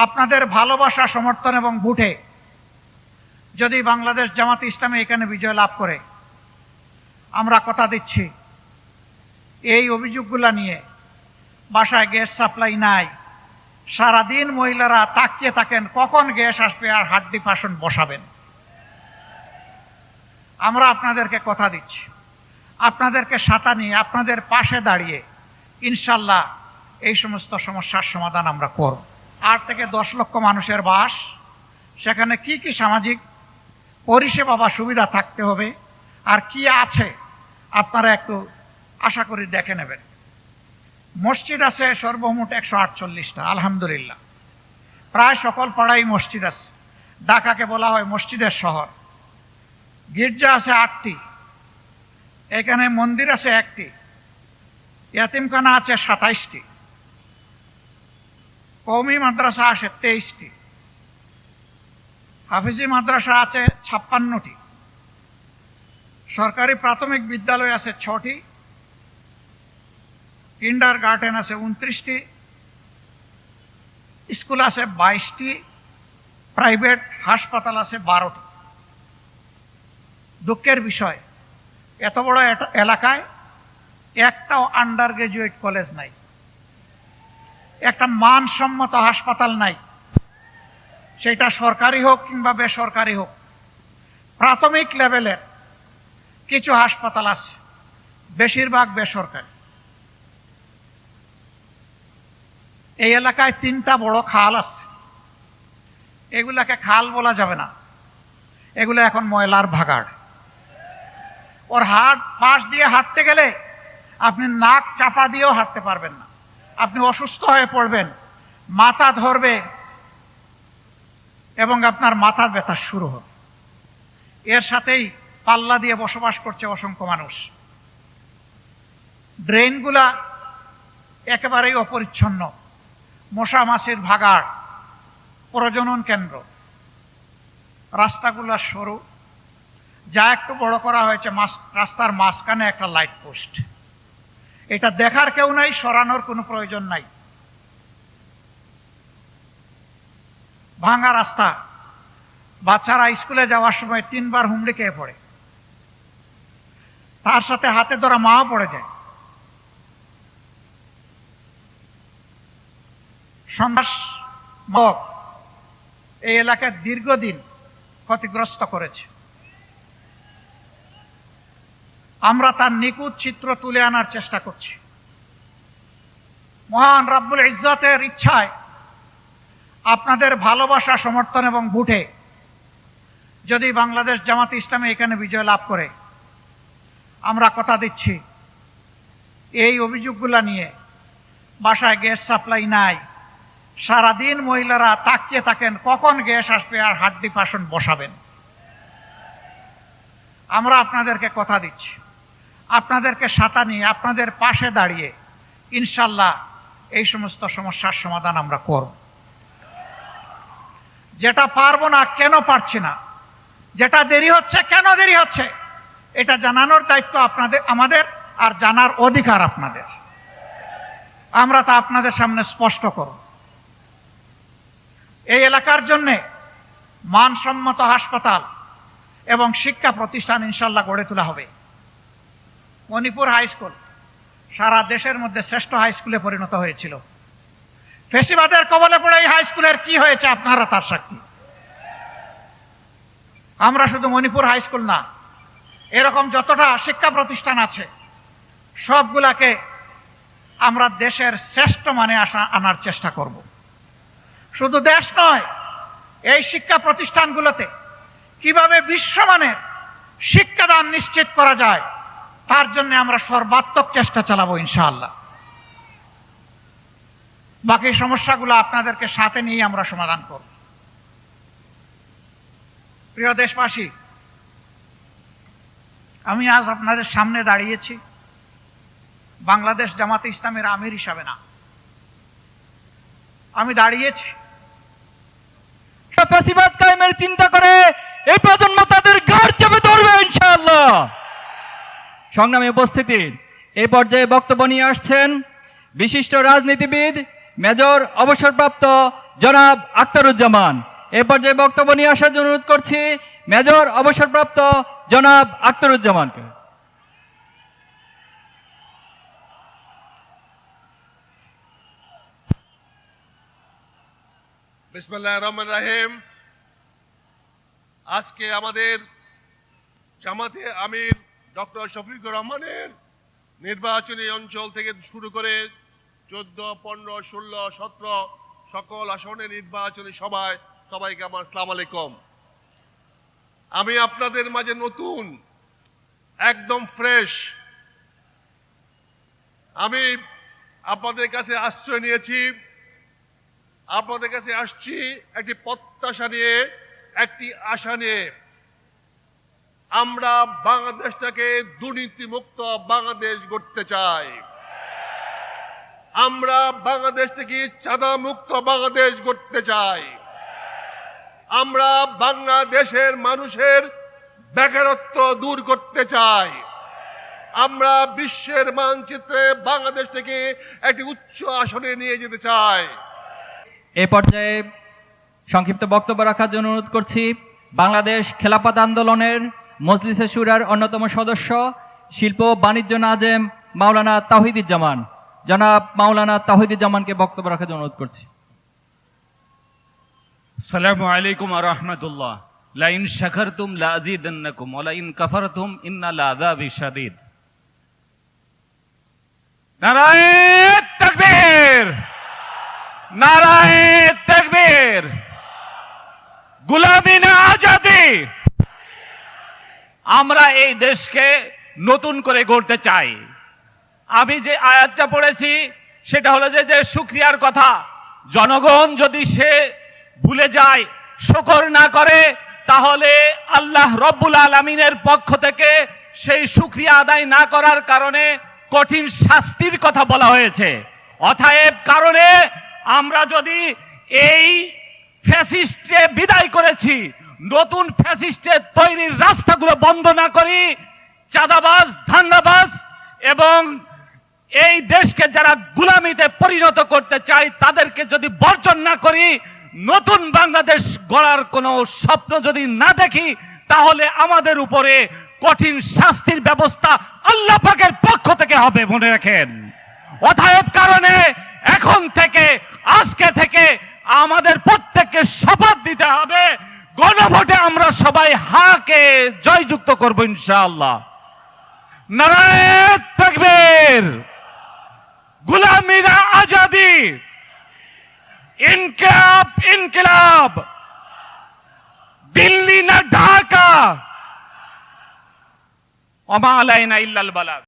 আপনাদের ভালোবাসা, সমর্থন এবং ভোটে যদি বাংলাদেশ জামাত ইসলামী এখানে বিজয় লাভ করে, আমরা কথা দিচ্ছি এই অভিযোগগুলো নিয়ে বাসায় গ্যাস সাপ্লাই নাই, সারাদিন মহিলারা তাকিয়ে থাকেন কখন গ্যাস আসবে আর হাড্ডি পাশন বসাবেন। আমরা আপনাদেরকে কথা দিচ্ছি, আপনাদেরকে সাথে নিয়ে আপনাদের পাশে দাঁড়িয়ে ইনশাল্লাহ এই সমস্ত সমস্যার সমাধান আমরা করব। 8 থেকে 10 লক্ষ মানুষের বাস, সেখানে কি কি সামাজিক পরিষেবা বা সুবিধা থাকতে হবে আর কি আছে আপনারা একটু আশা করি দেখে নেবেন। মসজিদ আছে সর্বমোট 148টা, আলহামদুলিল্লাহ। প্রায় সকল পাড়ায় মসজিদ আছে, ঢাকাকে বলা হয় মসজিদের শহর। গির্জা আছে 8টি, এখানে মন্দির আছে 1টি, ইয়াতিমখানা আছে 27টি, কওমি মাদ্রাসা আছে 23টি, হাফিজি মাদ্রাসা আছে 56টি, সরকারি প্রাথমিক বিদ্যালয় আছে 6টি, কিন্ডার গার্ডেন আছে 29টি, স্কুল আছে 22টি, প্রাইভেট হাসপাতাল আছে 12টি। দুঃখের বিষয়, এত বড় এলাকায় একটাও আন্ডার গ্রাজুয়েট কলেজ নাই, একটা মানসম্মত হাসপাতাল নাই, সেটা সরকারি হোক কিংবা বেসরকারি হোক। প্রাথমিক লেভেলের কিছু হাসপাতাল আছে, বেশিরভাগ বেসরকারি। এই এলাকায় 3টা বড় খাল আছে, এগুলাকে খাল বলা যাবে না, এগুলো এখন ময়লার ভাগাড়। ওর পাশ দিয়ে হাঁটতে গেলে আপনি নাক চাপা দিয়েও হাঁটতে পারবেন না, আপনি অসুস্থ হয়ে পড়বেন, মাথা ধরবে এবং আপনার মাথা ব্যথা শুরু হবে। এর সাথেই পাল্লা দিয়ে বসবাস করছে অসংখ্য মানুষ। ড্রেনগুলা একেবারেই অপরিচ্ছন্ন, মশা মাছির ভাগাড়, প্রজনন কেন্দ্র। রাস্তাগুলা সরু, যা একটু বড় করা হয়েছে রাস্তার মাঝখানে একটা লাইট পোস্ট। এটা দেখার কেউ নাই, সরানোর কোনো প্রয়োজন নাই। ভাঙা রাস্তা, বাচ্চারা স্কুলে যাওয়ার সময় 3বার হুমড়ি খেয়ে পড়ে, তার সাথে হাতে ধরা মাও পড়ে যায়। সন্ত্রাস এই এলাকায় দীর্ঘদিন ক্ষতিগ্রস্ত করেছে। আমরা তার নিখুঁত চিত্র তুলে আনার চেষ্টা করছি। মহান রব্বুল ইজ্জতের ইচ্ছায় আপনাদের ভালোবাসা, সমর্থন এবং ভোটে যদি বাংলাদেশ জামাত ইসলামী এখানে বিজয় লাভ করে, আমরা কথা দিচ্ছি এই অভিযোগগুলো নিয়ে বাসায় গ্যাস সাপ্লাই নাই, সারাদিন মহিলারা তাকিয়ে থাকেন কখন গ্যাস আসবে আর হাড্ডি পাশন বসাবেন। আমরা আপনাদেরকে কথা দিচ্ছি, আপনাদেরকে সাথে নিয়ে আপনাদের পাশে দাঁড়িয়ে ইনশাল্লাহ এই সমস্ত সমস্যার সমাধান আমরা করব। যেটা পারবো না, কেন পারছি না, যেটা দেরি হচ্ছে, কেন দেরি হচ্ছে, এটা জানানোর দায়িত্ব আমাদের, আর জানার অধিকার আপনাদের। আমরা তা আপনাদের সামনে স্পষ্ট করব। এই এলাকার জন্যে মানসম্মত হাসপাতাল এবং শিক্ষা প্রতিষ্ঠান ইনশাল্লাহ গড়ে তোলা হবে। মণিপুর হাই স্কুল সারা দেশের মধ্যে শ্রেষ্ঠ হাই স্কুলে পরিণত হয়েছিল। ফেসিবাদের কবলে পড়ে এই হাই স্কুলের কি হয়েছে আপনারা তার সাক্ষী। আমরা শুধু মণিপুর হাই স্কুল না, এরকম যতটা শিক্ষা প্রতিষ্ঠান আছে সবগুলাকে আমরা দেশের শ্রেষ্ঠ মানে আনার চেষ্টা করব। শুধু দেশ নয়, এই শিক্ষা প্রতিষ্ঠানগুলোতে কিভাবে বিশ্বমানের শিক্ষাদান নিশ্চিত করা যায় তার জন্য আমরা সর্বাত্মক চেষ্টা চালাবো ইনশাআল্লাহ। বাকি সমস্যাগুলো আপনাদেরকে সাথে নিয়ে আমরা সমাধান করব। প্রিয় দেশবাসী, আমি আজ আপনাদের সামনে দাঁড়িয়েছি বাংলাদেশ জামাতে ইসলামের আমির হিসাবে না, আমি দাঁড়িয়েছি ফ্যাসিবাদ কায়েমের চিন্তা করে এই প্রজন্ম তাদের ঘাড় চেপে ধরবে ইনশাআল্লাহ। সংগ্রামী উপস্থিতি, এই পর্যায়ে বক্তব্য নিয়ে আসছেন বিশিষ্ট রাজনীতিবিদ মেজর অবসরপ্রাপ্ত জনাব আখতারুজ্জামান। এ পর্যায়ে বক্তব্য নিয়ে আসার জন্য অনুরোধ করছি মেজর অবসরপ্রাপ্ত জনাব আখতারুজ্জামানকে। বিসমিল্লাহির রহমানির রহিম। আজকে আমাদের জামাতে আমির ডক্টর শফিকুর রহমানের নির্বাচনী অঞ্চল থেকে শুরু করে 14, 15, 16, 17 সকল আসনে নির্বাচনী সভায় সবাইকে আমার আসসালামু আলাইকুম। আমি আপনাদের মাঝে নতুন, একদম ফ্রেশ। আমি আপনাদের কাছে আশ্রয় নিয়েছি, আপনাদের কাছে আসছি একটি প্রত্যাশা নিয়ে, একটি আশা নিয়ে। আমরা বাংলাদেশটাকে দুর্নীতিমুক্ত বাংলাদেশ গড়তে চাই। আমরা বাংলাদেশ থেকে চাঁদা মুক্ত বাংলাদেশ গড়তে চাই। আমরা বাংলাদেশের মানুষের বেকারত্ব দূর করতে চাই। আমরা বিশ্বের মানচিত্রে বাংলাদেশ থেকে একটি উচ্চ আসনে নিয়ে যেতে চাই। এ পর্যায়ে সংক্ষিপ্ত বক্তব্য রাখার জন্য অনুরোধ করছি বাংলাদেশ খেলাফত আন্দোলনের মজলিসে শুরার অন্যতম সদস্য, শিল্প বাণিজ্য নাজেম মাওলানা তাওহিদুজ্জামান। জনাব মাওলানা তাওহিদুজ্জামানকে বক্তব্য রাখার জন্য অনুরোধ করছি। আসসালামু আলাইকুম ওয়া রাহমাতুল্লাহ। লা ইন শাকারতুম লা আযীদান্নাকুম ওয়া লা ইন কাফারতুম ইন্নাল আযাবি শাদীদ। নারায়ে তাকবীর, নারায়ে তাকবীর। গোলামি না আজাদি। আমরা এই দেশকে নতুন করে গড়তে চাই। আমি যে আয়াতটা পড়েছি সেটা হলো যে শুকরিয়ার কথা। জনগণ যদি সে ভুলে যায়, শুকর না করে, তাহলে আল্লাহ রব্বুল আলামিনের পক্ষ থেকে সেই শুকরিয়া আদায় না করার কারণে কঠিন শাস্তির কথা বলা হয়েছে। অতএব কারণে আমরা যদি এই ফ্যাসিস্টে বিদায় করেছি, নতুন ফ্যাসিস্টের তৈরির রাস্তাগুলো বন্ধ না করি, চাঁদাবাজ, ধান্দাবাজ এবং এই দেশকে যারা গোলামিতে পরিণত করতে চায় তাদেরকে যদি বর্জন না করি, নতুন বাংলাদেশ গড়ার কোনো স্বপ্ন যদি না দেখি, তাহলে আমাদের উপরে কঠিন শাস্তির ব্যবস্থা আল্লাহ পাকের পক্ষ থেকে হবে, মনে রাখেন। অতএব কারণে এখন থেকে, আজকে থেকে আমাদের প্রত্যেককে শপথ দিতে হবে, গণভোটে আমরা সবাই হাকে জয়যুক্ত করব ইনশাআল্লাহ। নারায়ে তাকবীর। গোলামি না আজাদি। ইনকিলাব, ইনকিলাব। দিল্লি না ঢাকা। ওয়া মা আলাইনা ইল্লাল বালাগ।